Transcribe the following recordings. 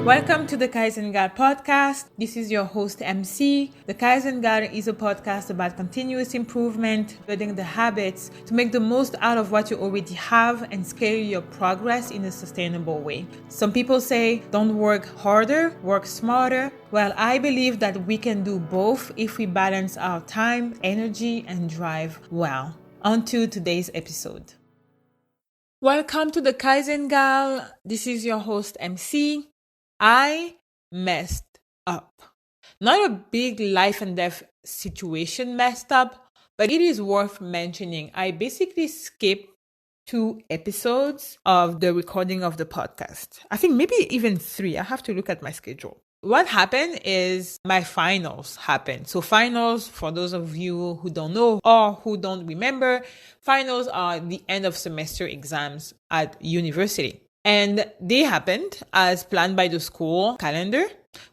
Welcome to the Kaizen Gal Podcast. This is your host, MC. The Kaizen Gal is a podcast about continuous improvement, building the habits to make the most out of what you already have and scale your progress in a sustainable way. Some people say, don't work harder, work smarter. Well, I believe that we can do both if we balance our time, energy, and drive well. On to today's episode. Welcome to the Kaizen Gal. This is your host, MC. I messed up. Not a big life and death situation messed up, but it is worth mentioning. I basically skipped 2 episodes of the recording of the podcast. I think maybe even 3. I have to look at my schedule. What happened is my finals happened. So finals, for those of you who don't know or who don't remember, finals are the end of semester exams at university. And they happened as planned by the school calendar,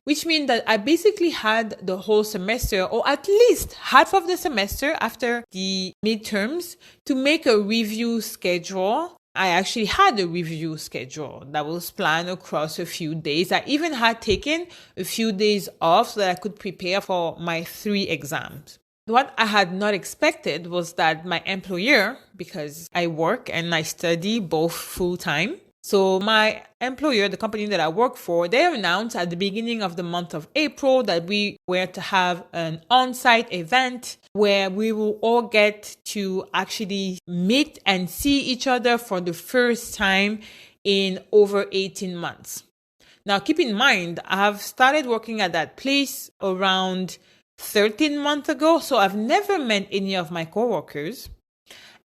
which means that I basically had the whole semester, or at least half of the semester after the midterms, to make a review schedule. I actually had a review schedule that was planned across a few days. I even had taken a few days off so that I could prepare for my 3 exams. What I had not expected was that my employer, because I work and I study both full-time, so my employer, the company that I work for, they announced at the beginning of the month of April that we were to have an on-site event where we will all get to actually meet and see each other for the first time in over 18 months. Now, keep in mind, I've started working at that place around 13 months ago, so I've never met any of my coworkers.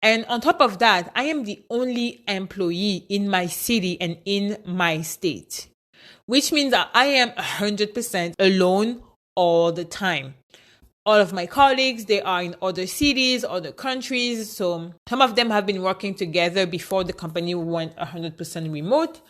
And on top of that, I am the only employee in my city and in my state, which means that I am 100% alone all the time. All of my colleagues, they are in other cities, other countries. So some of them have been working together before the company went 100% remote.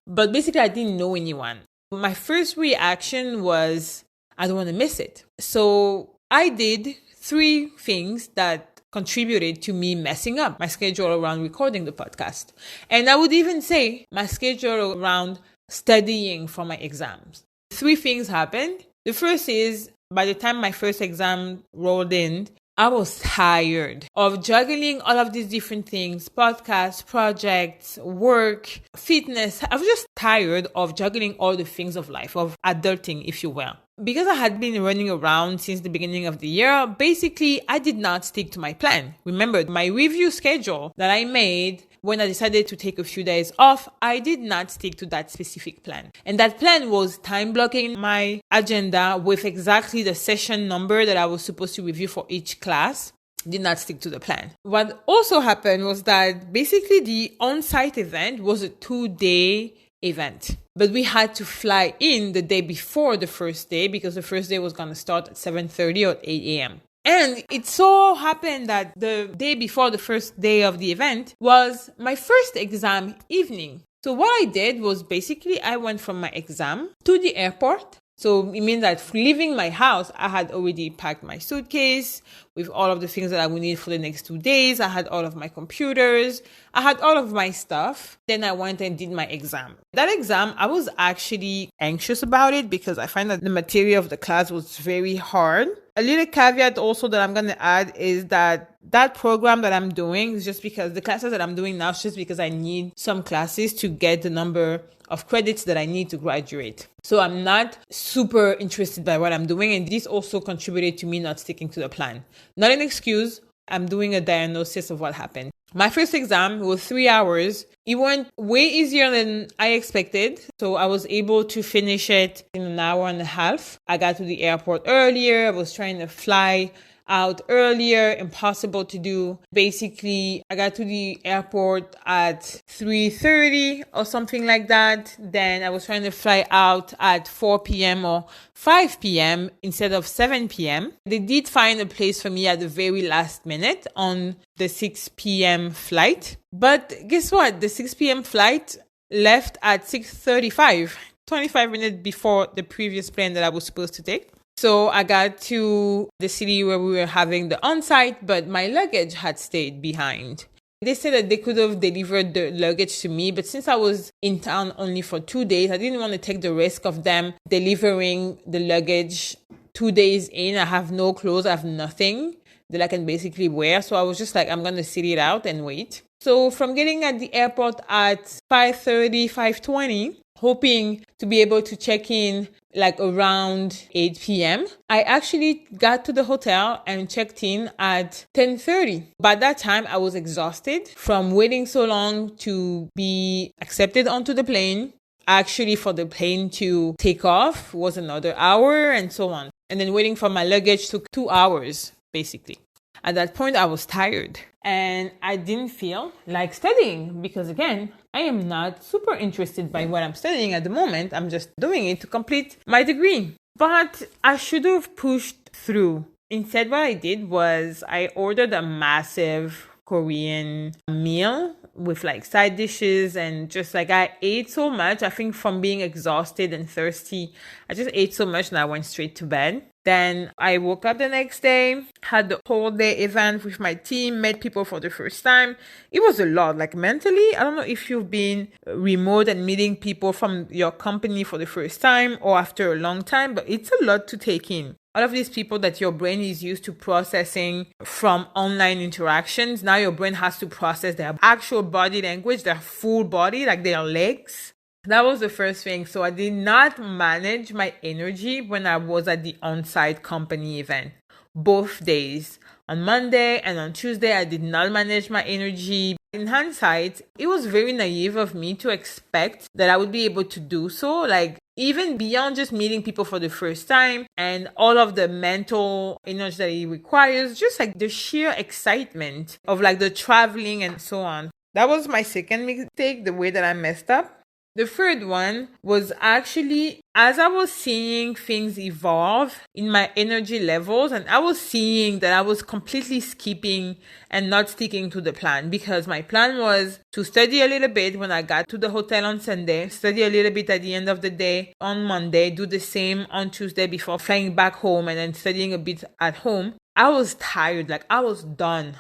But basically, I didn't know anyone. My first reaction was, I don't want to miss it. So I did 3 things that contributed to me messing up my schedule around recording the podcast. And I would even say my schedule around studying for my exams. 3 things happened. The first is, by the time my first exam rolled in, I was tired of juggling all of these different things, podcasts, projects, work, fitness. I was just tired of juggling all the things of life, of adulting, if you will. Because I had been running around since the beginning of the year, basically, I did not stick to my plan. Remember, my review schedule that I made when I decided to take a few days off, I did not stick to that specific plan. And that plan was time blocking my agenda with exactly the session number that I was supposed to review for each class. Did not stick to the plan. What also happened was that basically the on-site event was a 2-day event. But we had to fly in the day before the first day because the first day was going to start at 7:30 or 8 a.m. And it so happened that the day before the first day of the event was my first exam evening. So what I did was basically I went from my exam to the airport. So it means that leaving my house, I had already packed my suitcase with all of the things that I would need for the next 2 days. I had all of my computers. I had all of my stuff. Then I went and did my exam. That exam, I was actually anxious about it because I find that the material of the class was very hard. A little caveat also that I'm going to add is that program that I'm doing is just because the classes that I'm doing now is just because I need some classes to get the number of credits that I need to graduate. So I'm not super interested by what I'm doing. And this also contributed to me not sticking to the plan. Not an excuse. I'm doing a diagnosis of what happened. My first exam was 3 hours. It went way easier than I expected. So I was able to finish it in an hour and a half. I got to the airport earlier. I was trying to fly out earlier, impossible to do. Basically, I got to the airport at 3:30 or something like that. Then I was trying to fly out at 4 p.m. or 5 p.m. instead of 7 p.m. They did find a place for me at the very last minute on the 6 p.m. flight. But guess what? The 6 p.m. flight left at 6:35, 25 minutes before the previous plane that I was supposed to take. So I got to the city where we were having the on-site, but my luggage had stayed behind. They said that they could have delivered the luggage to me, but since I was in town only for 2 days, I didn't want to take the risk of them delivering the luggage 2 days in. I have no clothes, I have nothing that I can basically wear. So I was just like, I'm going to sit it out and wait. So from getting at the airport at 5:30, 5:20, hoping to be able to check in like around 8 p.m. I actually got to the hotel and checked in at 10:30. By that time, I was exhausted from waiting so long to be accepted onto the plane. Actually, for the plane to take off was another hour and so on. And then waiting for my luggage took 2 hours, basically. At that point, I was tired and I didn't feel like studying because, again, I am not super interested by what I'm studying at the moment. I'm just doing it to complete my degree. But I should have pushed through. Instead, what I did was I ordered a massive Korean meal with like side dishes, and just like I ate so much. I think from being exhausted and thirsty, I just ate so much and I went straight to bed. Then I woke up the next day, had the whole day event with my team, met people for the first time. It was a lot, like mentally. I don't know if you've been remote and meeting people from your company for the first time or after a long time, but it's a lot to take in. All of these people that your brain is used to processing from online interactions, now your brain has to process their actual body language, their full body, like their legs. That was the first thing. So I did not manage my energy when I was at the on-site company event. Both days. On Monday and on Tuesday, I did not manage my energy. In hindsight, it was very naive of me to expect that I would be able to do so. Like, even beyond just meeting people for the first time and all of the mental energy that it requires, just like the sheer excitement of like the traveling and so on. That was my second mistake, the way that I messed up. The third one was actually as I was seeing things evolve in my energy levels, and I was seeing that I was completely skipping and not sticking to the plan, because my plan was to study a little bit when I got to the hotel on Sunday, study a little bit at the end of the day on Monday, do the same on Tuesday before flying back home, and then studying a bit at home. I was tired, like I was done.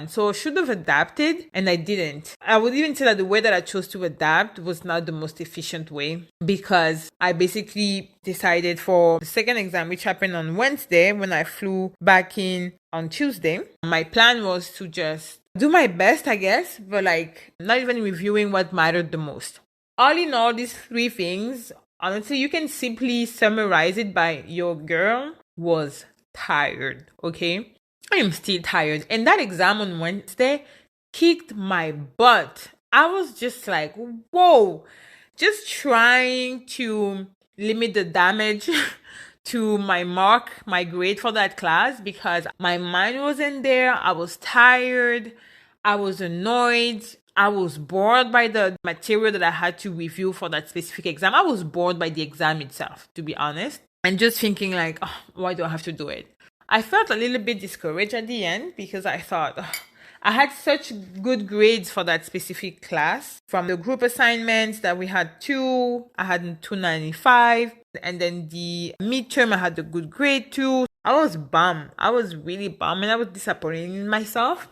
So I should have adapted, and I didn't. I would even say that the way that I chose to adapt was not the most efficient way, because I basically decided for the second exam, which happened on Wednesday when I flew back in on Tuesday. My plan was to just do my best, I guess, but like not even reviewing what mattered the most. All in all, these three things, honestly, you can simply summarize it by your girl was tired, okay? I am still tired. And that exam on Wednesday kicked my butt. I was just like, whoa, just trying to limit the damage to my mark, my grade for that class, because my mind wasn't there. I was tired. I was annoyed. I was bored by the material that I had to review for that specific exam. I was bored by the exam itself, to be honest. And just thinking like, oh, why do I have to do it? I felt a little bit discouraged at the end, because I thought, oh, I had such good grades for that specific class. From the group assignments that we had 2, I had 295. And then the midterm, I had a good grade too. I was bummed. I was really bummed, and I was disappointed in myself.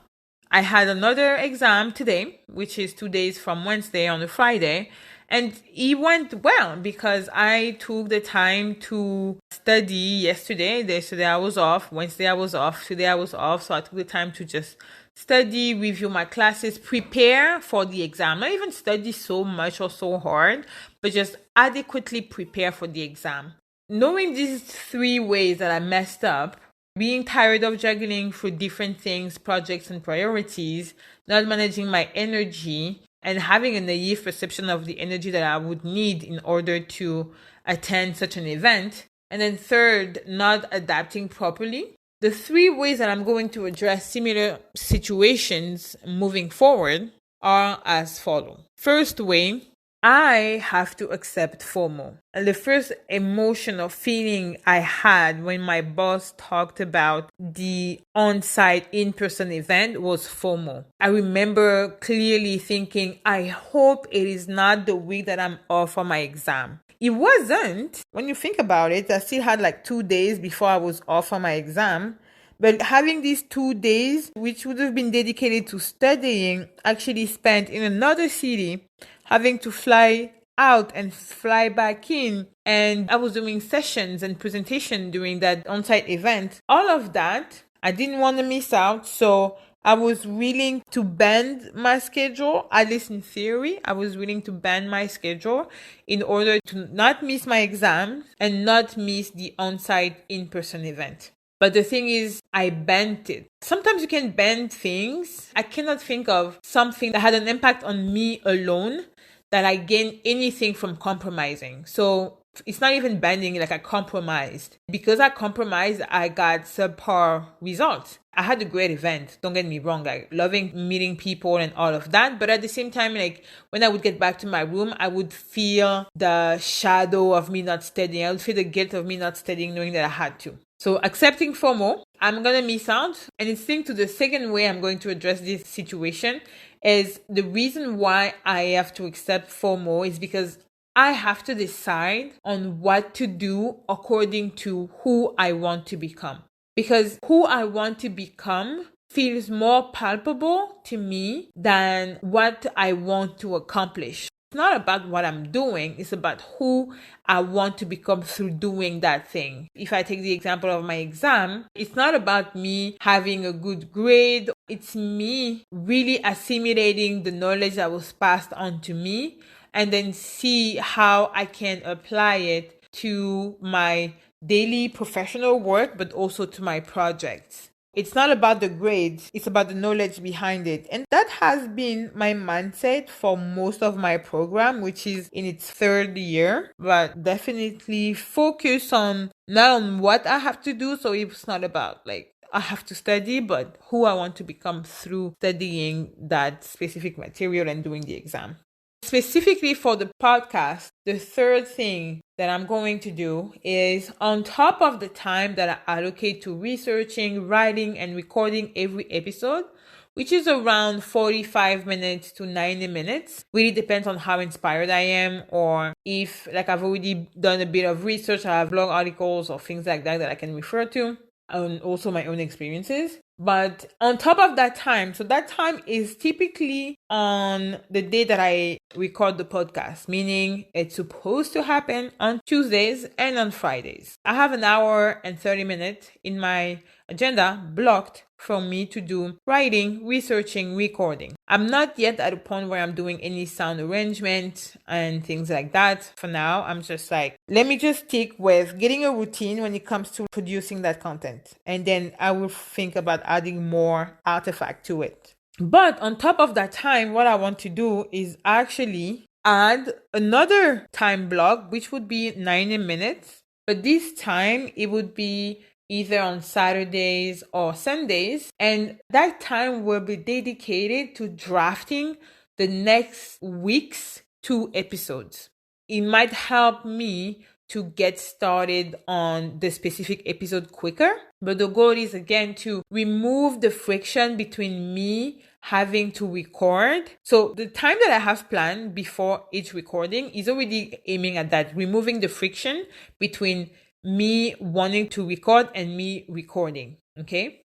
I had another exam today, which is 2 days from Wednesday on a Friday. And it went well because I took the time to study yesterday. Yesterday I was off. Wednesday I was off. Today I was off. So I took the time to just study, review my classes, prepare for the exam. Not even study so much or so hard, but just adequately prepare for the exam. Knowing these 3 ways that I messed up, being tired of juggling through different things, projects and priorities, not managing my energy, and having a naive perception of the energy that I would need in order to attend such an event. And then third, not adapting properly. The 3 ways that I'm going to address similar situations moving forward are as follows. First way, I have to accept FOMO. And the first emotion or feeling I had when my boss talked about the on-site in-person event was FOMO. I remember clearly thinking, I hope it is not the week that I'm off for my exam. It wasn't. When you think about it, I still had like 2 days before I was off for my exam. But having these 2 days, which would have been dedicated to studying, actually spent in another city, having to fly out and fly back in. And I was doing sessions and presentation during that on-site event. All of that, I didn't want to miss out. So I was willing to bend my schedule, at least in theory. I was willing to bend my schedule in order to not miss my exam and not miss the on-site in-person event. But the thing is, I bent it. Sometimes you can bend things. I cannot think of something that had an impact on me alone that I gained anything from compromising. So it's not even bending, like I compromised. Because I compromised, I got subpar results. I had a great event, don't get me wrong, like loving meeting people and all of that. But at the same time, like when I would get back to my room, I would feel the shadow of me not studying. I would feel the guilt of me not studying, knowing that I had to. So accepting FOMO, I'm going to miss out. And it's linked to the second way I'm going to address this situation is the reason why I have to accept FOMO is because I have to decide on what to do according to who I want to become. Because who I want to become feels more palpable to me than what I want to accomplish. It's not about what I'm doing, it's about who I want to become through doing that thing. If I take the example of my exam, it's not about me having a good grade. It's me really assimilating the knowledge that was passed on to me and then see how I can apply it to my daily professional work, but also to my projects. It's not about the grades, it's about the knowledge behind it. And that has been my mindset for most of my program, which is in its third year, but definitely focus on not on what I have to do. So it's not about like I have to study, but who I want to become through studying that specific material and doing the exam. Specifically for the podcast, the third thing that I'm going to do is on top of the time that I allocate to researching, writing, and recording every episode, which is around 45 minutes to 90 minutes. Really depends on how inspired I am or if like I've already done a bit of research, I have blog articles or things like that that I can refer to, and also my own experiences. But on top of that time, so that time is typically on the day that I record the podcast, meaning it's supposed to happen on Tuesdays and on Fridays. I have an hour and 30 minutes in my agenda blocked for me to do writing, researching, recording. I'm not yet at a point where I'm doing any sound arrangement and things like that. For now, I'm just like, let me just stick with getting a routine when it comes to producing that content. And then I will think about adding more artifact to it. But on top of that time, what I want to do is actually add another time block, which would be 90 minutes. But this time it would be either on Saturdays or Sundays. And that time will be dedicated to drafting the next week's 2 episodes. It might help me to get started on the specific episode quicker. But the goal is again to remove the friction between me having to record. So the time that I have planned before each recording is already aiming at that, removing the friction between me wanting to record and me recording. Okay.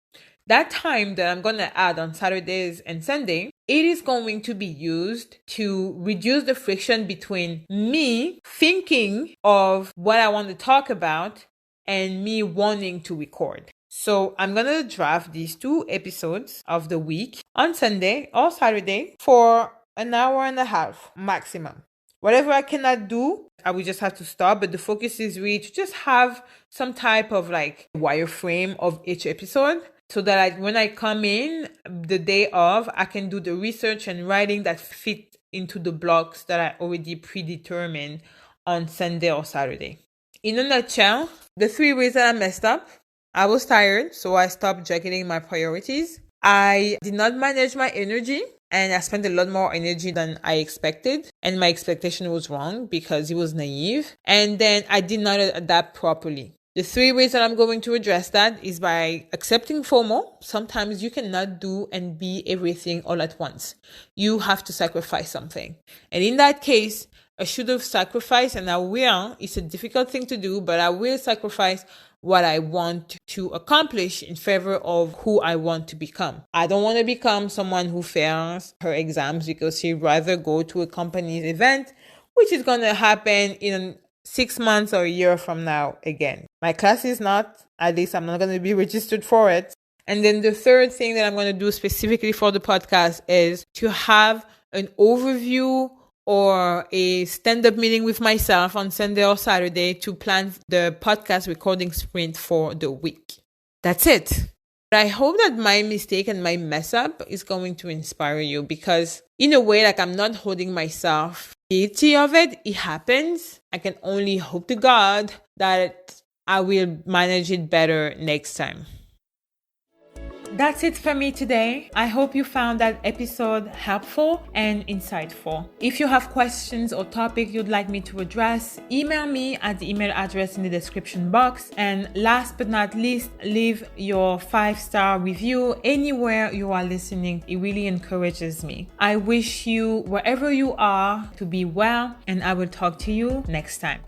That time that I'm going to add on Saturdays and Sunday, it is going to be used to reduce the friction between me thinking of what I want to talk about and me wanting to record. So I'm going to draft these 2 episodes of the week on Sunday or Saturday for an hour and a half maximum. Whatever I cannot do, I will just have to stop. But the focus is really to just have some type of like wireframe of each episode so that when I come in the day of, I can do the research and writing that fit into the blocks that I already predetermined on Sunday or Saturday. In a nutshell, the 3 ways that I messed up: I was tired, so I stopped juggling my priorities. I did not manage my energy, and I spent a lot more energy than I expected. And my expectation was wrong because it was naive. And then I did not adapt properly. The 3 ways that I'm going to address that is by accepting FOMO. Sometimes you cannot do and be everything all at once. You have to sacrifice something. And in that case, I should have sacrificed, and I will. It's a difficult thing to do, but I will sacrifice what I want to accomplish in favor of who I want to become. I don't want to become someone who fails her exams because she'd rather go to a company's event, which is going to happen in 6 months or a year from now again. My class is not, at least I'm not going to be registered for it. And then the third thing that I'm going to do specifically for the podcast is to have an overview or a stand-up meeting with myself on Sunday or Saturday to plan the podcast recording sprint for the week. That's it. I hope that my mistake and my mess up is going to inspire you, because in a way, like, I'm not holding myself guilty of it. It happens. I can only hope to God that I will manage it better next time. That's it for me today. I hope you found that episode helpful and insightful. If you have questions or topics you'd like me to address, email me at the email address in the description box. And last but not least, leave your 5-star review anywhere you are listening. It really encourages me. I wish you, wherever you are, to be well, and I will talk to you next time.